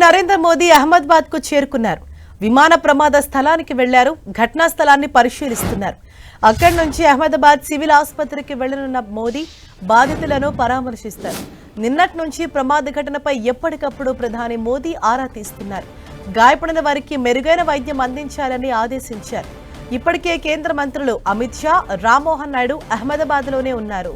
నరేంద్ర మోదీ అహ్మదాబాద్ కు చేరుకున్నారు. విమాన ప్రమాద స్థలానికి వెళ్లారు. ఘటనా స్థలాన్ని పరిశీలిస్తున్నారు. అక్కడి నుంచి అహ్మదాబాద్ సివిల్ ఆసుపత్రికి వెళ్లనున్న మోదీ బాధితులను పరామర్శిస్తారు. నిన్నటి నుంచి ప్రమాద ఘటనపై ఎప్పటికప్పుడు ప్రధాని మోదీ ఆరా తీస్తున్నారు. గాయపడిన వారికి మెరుగైన వైద్యం అందించాలని ఆదేశించారు. ఇప్పటికే కేంద్ర మంత్రులు అమిత్ షా, రామ్మోహన్ నాయుడు అహ్మదాబాద్లోనే ఉన్నారు.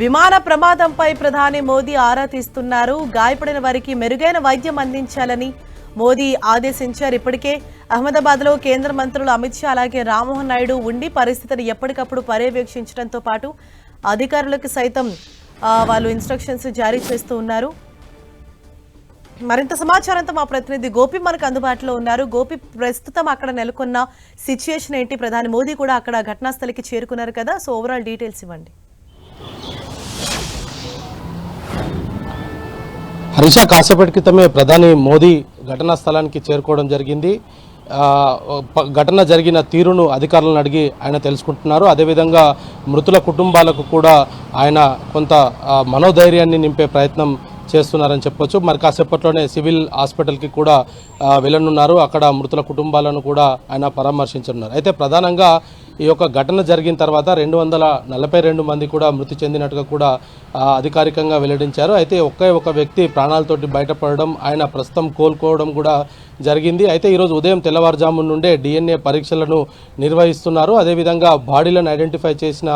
విమాన ప్రమాదంపై ప్రధాని మోదీ ఆరా తీస్తున్నారు. గాయపడిన వారికి మెరుగైన వైద్యం అందించాలని మోదీ ఆదేశించారు. ఇప్పటికే అహ్మదాబాద్లో కేంద్ర మంత్రులు అమిత్ షా అలాగే రామ్మోహన్ నాయుడు ఉండి పరిస్థితిని ఎప్పటికప్పుడు పర్యవేక్షించడంతో పాటు అధికారులకు సైతం వాళ్ళు ఇన్స్ట్రక్షన్స్ జారీ చేస్తూ ఉన్నారు. మరింత సమాచారంతో మా ప్రతినిధి గోపి మనకు అందుబాటులో ఉన్నారు. గోపి, ప్రస్తుతం అక్కడ నెలకొన్న సిచ్యుయేషన్ ఏంటి? ప్రధాని మోదీ కూడా అక్కడ ఘటనా స్థలికి చేరుకున్నారు కదా, సో ఓవరాల్ డీటెయిల్స్ ఇవ్వండి. హరీష, కాసేపటి క్రితమే ప్రధాని మోదీ ఘటనా స్థలానికి చేరుకోవడం జరిగింది. ఘటన జరిగిన తీరును అధికారులను అడిగి ఆయన తెలుసుకుంటున్నారు. అదేవిధంగా మృతుల కుటుంబాలకు కూడా ఆయన కొంత మనోధైర్యాన్ని నింపే ప్రయత్నం చేస్తున్నారని చెప్పొచ్చు. మరి కాసేపట్లోనే సివిల్ హాస్పిటల్కి కూడా వెళ్ళనున్నారు. అక్కడ మృతుల కుటుంబాలను కూడా ఆయన పరామర్శించనున్నారు. అయితే ప్రధానంగా ఈ యొక్క ఘటన జరిగిన తర్వాత 242 మంది కూడా మృతి చెందినట్టుగా కూడా అధికారికంగా వెల్లడించారు. అయితే ఒక వ్యక్తి ప్రాణాలతోటి బయటపడడం, ఆయన ప్రస్తుతం కోలుకోవడం కూడా జరిగింది. అయితే ఈరోజు ఉదయం తెల్లవారుజాము నుండే DNA పరీక్షలను నిర్వహిస్తున్నారు. అదేవిధంగా బాడీలను ఐడెంటిఫై చేసిన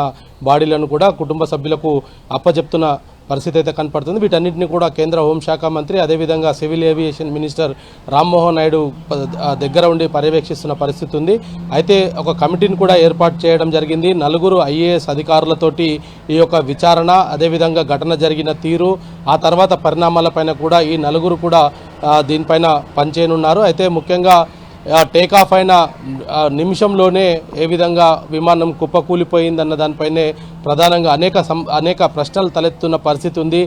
బాడీలను కూడా కుటుంబ సభ్యులకు అప్పచెప్తున్న పరిస్థితి అయితే కనపడుతుంది. వీటన్నింటినీ కూడా కేంద్ర హోంశాఖ మంత్రి అదేవిధంగా civil aviation minister Rammohan Naidu దగ్గర ఉండి పర్యవేక్షిస్తున్న పరిస్థితి ఉంది. అయితే ఒక కమిటీని కూడా ఏర్పాటు చేయడం జరిగింది. 4 IAS అధికారులతోటి ఈ యొక్క విచారణ, అదేవిధంగా ఘటన జరిగిన తీరు, ఆ తర్వాత పరిణామాలపైన కూడా ఈ 4 కూడా దీనిపైన పనిచేయనున్నారు. అయితే ముఖ్యంగా టేకాఫ్ అయిన నిమిషంలోనే ఏ విధంగా విమానం కుప్పకూలిపోయిందన్న దానిపైనే ప్రధానంగా అనేక ప్రశ్నలు తలెత్తున్న పరిస్థితి ఉంది.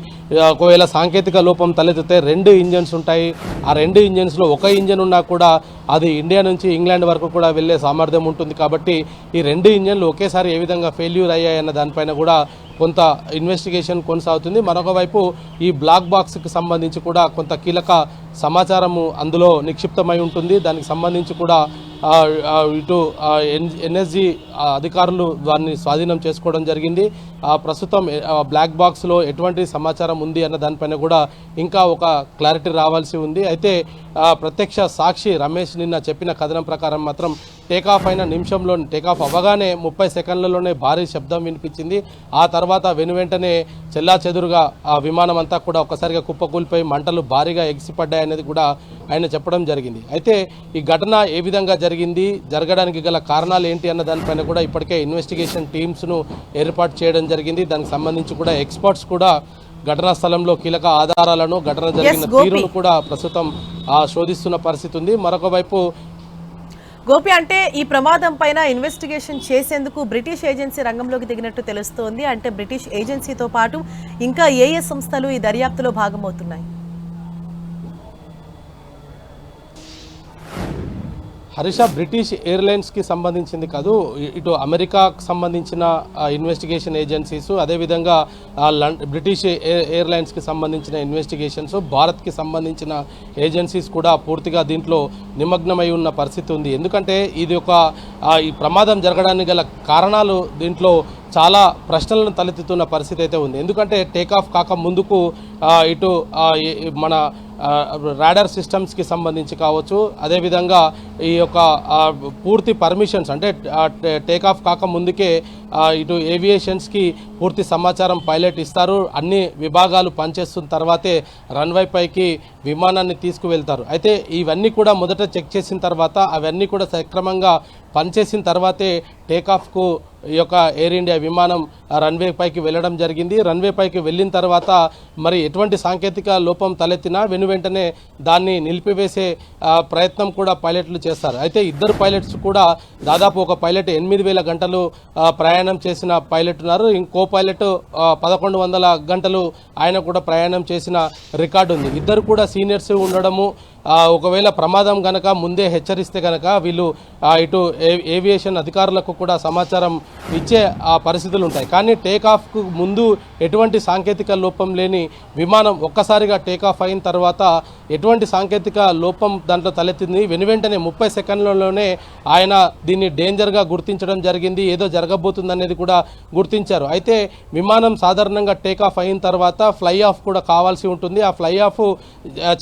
ఒకవేళ సాంకేతిక లోపం తలెత్తితే 2 ఇంజన్స్ ఉంటాయి. ఆ 2 ఇంజన్స్లో ఒక ఇంజన్ ఉన్నా కూడా అది ఇండియా నుంచి ఇంగ్లాండ్ వరకు కూడా వెళ్ళే సామర్థ్యం ఉంటుంది. కాబట్టి ఈ 2 ఇంజన్లు ఒకేసారి ఏ విధంగా ఫెయిల్యూర్ అయ్యాయన్న దానిపైన కూడా కొంత ఇన్వెస్టిగేషన్ కొనసాగుతుంది. మరొక వైపు ఈ బ్లాక్ బాక్స్కి సంబంధించి కూడా కొంత కీలక సమాచారము అందులో నిక్షిప్తమై ఉంటుంది. దానికి సంబంధించి కూడా ఇటు NSG అధికారులు దాన్ని స్వాధీనం చేసుకోవడం జరిగింది. ప్రస్తుతం బ్లాక్ బాక్స్లో ఎటువంటి సమాచారం ఉంది అన్న దానిపైన కూడా ఇంకా ఒక క్లారిటీ రావాల్సి ఉంది. అయితే ప్రత్యక్ష సాక్షి రమేష్ నిన్న చెప్పిన కథనం ప్రకారం మాత్రం టేకాఫ్ అయిన నిమిషంలో, టేకాఫ్ అవ్వగానే 30 సెకండ్లలోనే భారీ శబ్దం వినిపించింది. ఆ తర్వాత వెనువెంటనే చెల్లాచెదురుగా ఆ విమానం అంతా కూడా ఒక్కసారిగా కుప్పకూలిపోయి మంటలు భారీగా ఎగిసిపడ్డాయనేది కూడా ఆయన చెప్పడం జరిగింది. అయితే ఈ ఘటన ఏ విధంగా జరిగింది, జరగడానికి గల కారణాలు ఏంటి అన్న దానిపైన కూడా ఇప్పటికే ఇన్వెస్టిగేషన్ టీమ్స్ను ఏర్పాటు చేయడం జరిగింది. దానికి సంబంధించి కూడా ఎక్స్పర్ట్స్ కూడా ఘటనా స్థలంలో కీలక ఆధారాలను, ఘటన జరిగిన తీరును కూడా ప్రస్తుతం శోధిస్తున్న పరిస్థితి ఉంది. మరొక వైపు గోపి, అంటే ఈ ప్రమాదం పైన ఇన్వెస్టిగేషన్ చేసేందుకు బ్రిటిష్ ఏజెన్సీ రంగంలోకి దిగినట్టు తెలుస్తోంది. అంటే బ్రిటిష్ ఏజెన్సీతో పాటు ఇంకా ఏ సంస్థలు ఈ దర్యాప్తులో భాగమవుతున్నాయి? హరీష, బ్రిటిష్ ఎయిర్లైన్స్కి సంబంధించింది కాదు, ఇటు అమెరికాకు సంబంధించిన ఇన్వెస్టిగేషన్ ఏజెన్సీస్, అదేవిధంగా బ్రిటిష్ ఎయిర్లైన్స్కి సంబంధించిన ఇన్వెస్టిగేషన్స్, భారత్కి సంబంధించిన ఏజెన్సీస్ కూడా పూర్తిగా దీంట్లో నిమగ్నమై ఉన్న పరిస్థితి ఉంది. ఎందుకంటే ఇది ఈ ప్రమాదం జరగడానికి గల కారణాలు దీంట్లో చాలా ప్రశ్నలను తలెత్తుతున్న పరిస్థితి అయితే ఉంది. ఎందుకంటే టేకాఫ్ కాక ముందుకు ఇటు మన రాడార్ సిస్టమ్స్కి సంబంధించి కావచ్చు, అదేవిధంగా ఈ యొక్క పూర్తి పర్మిషన్స్ అంటే టేకాఫ్ కాక ముందుకే ఇటు ఏవియేషన్స్కి పూర్తి సమాచారం పైలట్ ఇస్తారు. అన్ని విభాగాలు పనిచేస్తున్న తర్వాతే రన్వే పైకి విమానాన్ని తీసుకువెళ్తారు. అయితే ఇవన్నీ కూడా మొదట చెక్ చేసిన తర్వాత అవన్నీ కూడా సక్రమంగా పనిచేసిన తర్వాతే టేకాఫ్కు ఈ యొక్క ఎయిర్ ఇండియా విమానం రన్వే పైకి వెళ్ళడం జరిగింది. రన్వే పైకి వెళ్ళిన తర్వాత మరి ఎటువంటి సాంకేతిక లోపం తలెత్తినా వెంటనే దాన్ని నిలిపివేసే ప్రయత్నం కూడా పైలట్లు చేస్తారు. అయితే 2 పైలట్స్ కూడా దాదాపు ఒక పైలట్ 8000 గంటలు ప్రయాణం చేసిన పైలట్ ఉన్నారు. ఇంకో పైలట్ 1100 గంటలు ఆయన కూడా ప్రయాణం చేసిన రికార్డు ఉంది. 2 కూడా సీనియర్స్ ఉండడము, ఒకవేళ ప్రమాదం గనక ముందే హెచ్చరిస్తే గనక వీళ్ళు ఇటు ఏవియేషన్ అధికారులకు కూడా సమాచారం ఇచ్చే పరిస్థితులు ఉంటాయి. కానీ టేకాఫ్కు ముందు ఎటువంటి సాంకేతిక లోపం లేని విమానం ఒక్కసారిగా టేకాఫ్ అయిన తర్వాత ఎటువంటి సాంకేతిక లోపం దాంట్లో తలెత్తింది. వెనువెంటనే 30 సెకండ్లలోనే ఆయన దీన్ని డేంజర్గా గుర్తించడం జరిగింది. ఏదో జరగబోతుంది అనేది కూడా గుర్తించారు. అయితే విమానం సాధారణంగా టేకాఫ్ అయిన తర్వాత ఫ్లై ఆఫ్ కూడా కావాల్సి ఉంటుంది. ఆ ఫ్లై ఆఫ్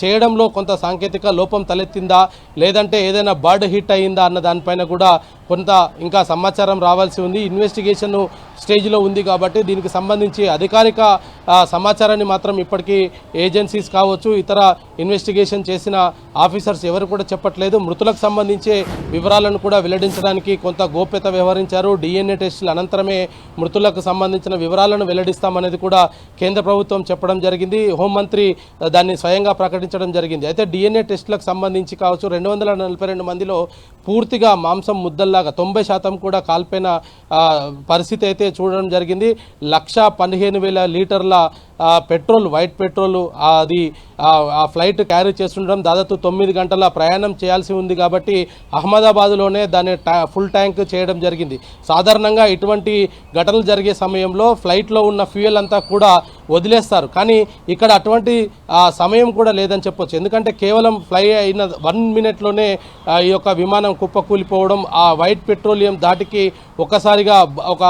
చేయడంలో కొంత సాంకేతిక లోపం తలెత్తిందా లేదంటే ఏదైనా బర్డ్ హిట్ అయిందా అన్న దానిపైన కూడా కొంత ఇంకా సమాచారం రావాల్సి ఉంది. ఇన్వెస్టిగేషన్ స్టేజ్లో ఉంది కాబట్టి దీనికి సంబంధించి అధికారిక సమాచారాన్ని మాత్రం ఇప్పటికీ ఏజెన్సీస్ కావచ్చు ఇతర ఇన్వెస్టిగేషన్ చేసిన ఆఫీసర్స్ ఎవరు కూడా చెప్పట్లేదు. మృతులకు సంబంధించే వివరాలను కూడా వెల్లడించడానికి కొంత గోప్యత వ్యవహరించారు. DNA టెస్టుల అనంతరమే మృతులకు సంబంధించిన వివరాలను వెల్లడిస్తామనేది కూడా కేంద్ర ప్రభుత్వం చెప్పడం జరిగింది. హోంమంత్రి దాన్ని స్వయంగా ప్రకటించడం జరిగింది. అయితే DNA టెస్టులకు సంబంధించి కావచ్చు 242 మందిలో పూర్తిగా మాంసం ముద్దల్లాగా 90% కూడా కాల్పోయిన పరిస్థితి అయితే చూడడం జరిగింది. 1,15,000 లీటర్ల పెట్రోల్, వైట్ పెట్రోల్ అది ఆ ఫ్లైట్ క్యారీ చేస్తుండడం, దాదాపు 9 గంటల ప్రయాణం చేయాల్సి ఉంది కాబట్టి అహ్మదాబాద్లోనే దాన్ని ఫుల్ ట్యాంక్ చేయడం జరిగింది. సాధారణంగా ఇటువంటి ఘటనలు జరిగే సమయంలో ఫ్లైట్లో ఉన్న ఫ్యూయల్ అంతా కూడా వదిలేస్తారు. కానీ ఇక్కడ అటువంటి సమయం కూడా లేదని చెప్పొచ్చు. ఎందుకంటే కేవలం ఫ్లై అయిన 1 మినిట్లోనే ఈ యొక్క విమానం కుప్పకూలిపోవడం, ఆ వైట్ పెట్రోలియం దాటికి ఒక్కసారిగా ఒక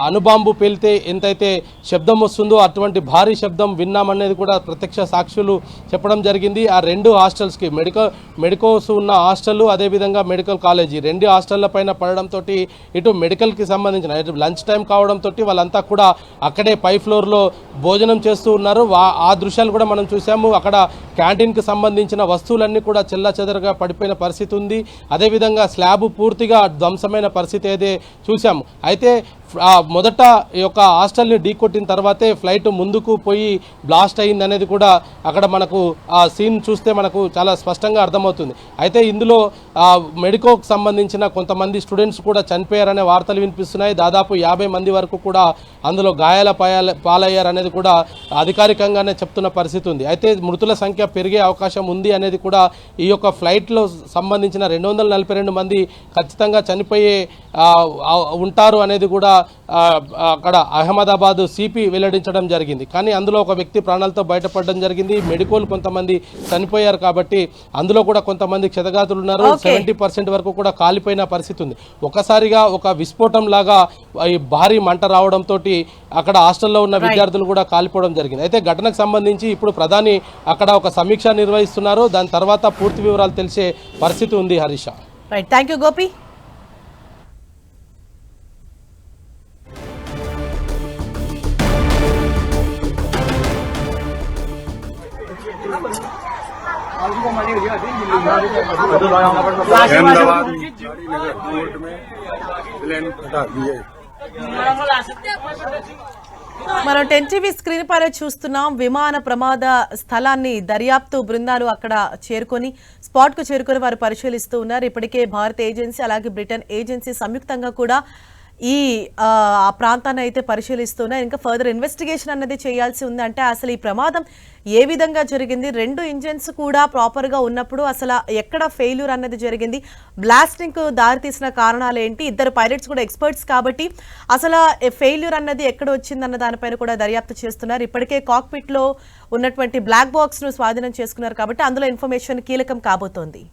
అణుబాంబు పేలితే ఎంతైతే శబ్దం వస్తుందో అటువంటి భారీ శబ్దం విన్నామనేది కూడా ప్రత్యక్ష సాక్షులు చెప్పడం జరిగింది. ఆ 2 హాస్టల్స్కి మెడికోస్ ఉన్న హాస్టల్ అదేవిధంగా మెడికల్ కాలేజీ 2 హాస్టళ్ల పైన పడడంతో ఇటు మెడికల్కి సంబంధించిన లంచ్ టైం కావడంతో వాళ్ళంతా కూడా అక్కడే పై ఫ్లోర్లో భోజనం చేస్తూ ఉన్నారు. ఆ దృశ్యాలు కూడా మనం చూసాము. అక్కడ క్యాంటీన్కి సంబంధించిన వస్తువులన్నీ కూడా చెల్లాచెదరగా పడిపోయిన పరిస్థితి ఉంది. అదేవిధంగా స్లాబ్ పూర్తిగా ధ్వంసమైన పరిస్థితి అయితే చూసాము. అయితే మొదట ఈ యొక్క హాస్టల్ని ఢీకొట్టిన తర్వాతే ఫ్లైట్ ముందుకు పోయి బ్లాస్ట్ అయింది అనేది కూడా అక్కడ మనకు ఆ సీన్ చూస్తే మనకు చాలా స్పష్టంగా అర్థమవుతుంది. అయితే ఇందులో మెడికోకి సంబంధించిన కొంతమంది స్టూడెంట్స్ కూడా చనిపోయారనే వార్తలు వినిపిస్తున్నాయి. దాదాపు 50 మంది వరకు కూడా అందులో గాయాల పాలయ్యారనేది కూడా అధికారికంగానే చెప్తున్న పరిస్థితి ఉంది. అయితే మృతుల సంఖ్య పెరిగే అవకాశం ఉంది అనేది కూడా ఈ యొక్క ఫ్లైట్లో సంబంధించిన 242 మంది ఖచ్చితంగా చనిపోయే ఉంటారు అనేది కూడా అక్కడ అహ్మదాబాద్ సిపి వెల్లడించడం జరిగింది. కానీ అందులో ఒక వ్యక్తి ప్రాణాలతో బయటపడడం జరిగింది. మెడికోలు కొంతమంది చనిపోయారు కాబట్టి అందులో కూడా కొంతమంది క్షతగాతులు ఉన్నారు. 70% వరకు కూడా కాలిపోయిన పరిస్థితి ఉంది. ఒకసారిగా ఒక విస్ఫోటం లాగా ఈ భారీ మంట రావడంతో అక్కడ హాస్టల్లో ఉన్న విద్యార్థులు కూడా కాలిపోవడం జరిగింది. అయితే ఘటనకు సంబంధించి ఇప్పుడు ప్రధాని అక్కడ ఒక సమీక్ష నిర్వహిస్తున్నారు. దాని తర్వాత పూర్తి వివరాలు తెలిసే పరిస్థితి ఉంది. Harisha, right, thank you Gopi. మనం 10 టీవీ స్క్రీన్ పైన చూస్తున్నాం. విమాన ప్రమాద స్థలాన్ని దర్యాప్తు బృందాలు అక్కడ చేరుకొని స్పాట్ కు చేరుకొని వారు పరిశీలిస్తూ ఉన్నారు. ఇప్పటికే భారత ఏజెన్సీ అలాగే బ్రిటన్ ఏజెన్సీ సంయుక్తంగా కూడా ఈ ప్రాంతాన్ని అయితే పరిశీలిస్తున్నారు. ఇంకా ఫర్దర్ ఇన్వెస్టిగేషన్ అన్నది చేయాల్సి ఉంది. అంటే అసలు ఈ ప్రమాదం ఏ విధంగా జరిగింది, 2 ఇంజన్స్ కూడా ప్రాపర్గా ఉన్నప్పుడు అసలు ఎక్కడ ఫెయిల్యూర్ అన్నది జరిగింది, బ్లాస్టింగ్కు దారితీసిన కారణాలు ఏంటి, 2 పైలట్స్ కూడా ఎక్స్పర్ట్స్ కాబట్టి అసలు ఫెయిల్యూర్ అన్నది ఎక్కడ వచ్చిందన్న దానిపైన కూడా దర్యాప్తు చేస్తున్నారు. ఇప్పటికే కాక్పిట్లో ఉన్నటువంటి బ్లాక్ బాక్స్ను స్వాధీనం చేసుకున్నారు కాబట్టి అందులో ఇన్ఫర్మేషన్ కీలకం కాబోతోంది.